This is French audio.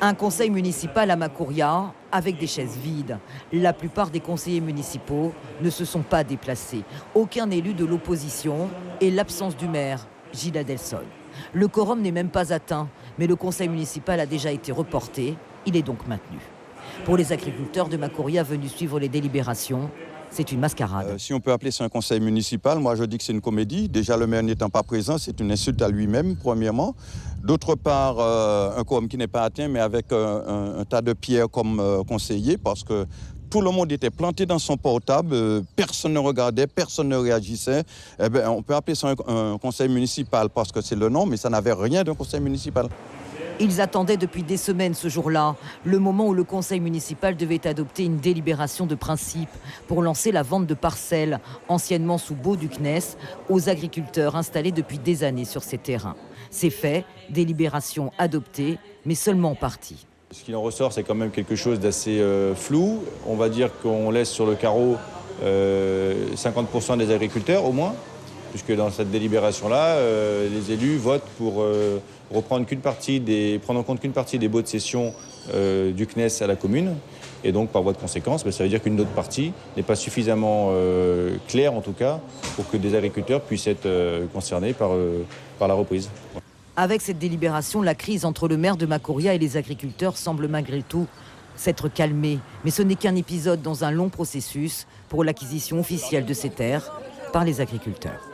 Un conseil municipal à Makouria avec des chaises vides. La plupart des conseillers municipaux ne se sont pas déplacés. Aucun élu de l'opposition et l'absence du maire, Gilles Adelson. Le quorum n'est même pas atteint, mais le conseil municipal a déjà été reporté. Il est donc maintenu. Pour les agriculteurs de Makouria venus suivre les délibérations, c'est une mascarade. Si on peut appeler ça un conseil municipal, moi je dis que c'est une comédie. Déjà le maire n'étant pas présent, c'est une insulte à lui-même, premièrement. D'autre part, un quorum qui n'est pas atteint, mais avec un tas de pierres comme conseiller, parce que tout le monde était planté dans son portable, personne ne regardait, personne ne réagissait. Eh bien, on peut appeler ça un conseil municipal parce que c'est le nom, mais ça n'avait rien d'un conseil municipal. Ils attendaient depuis des semaines ce jour-là, le moment où le conseil municipal devait adopter une délibération de principe pour lancer la vente de parcelles, anciennement sous baux du CNES, aux agriculteurs installés depuis des années sur ces terrains. C'est fait, délibération adoptée, mais seulement en partie. Ce qui en ressort, c'est quand même quelque chose d'assez flou. On va dire qu'on laisse sur le carreau 50% des agriculteurs au moins, puisque dans cette délibération-là, les élus votent pour prendre en compte qu'une partie des baux de cession du CNES à la commune. Et donc, par voie de conséquence, ça veut dire qu'une autre partie n'est pas suffisamment claire, en tout cas, pour que des agriculteurs puissent être concernés par la reprise. Avec cette délibération, la crise entre le maire de Makouria et les agriculteurs semble malgré tout s'être calmée. Mais ce n'est qu'un épisode dans un long processus pour l'acquisition officielle de ces terres par les agriculteurs.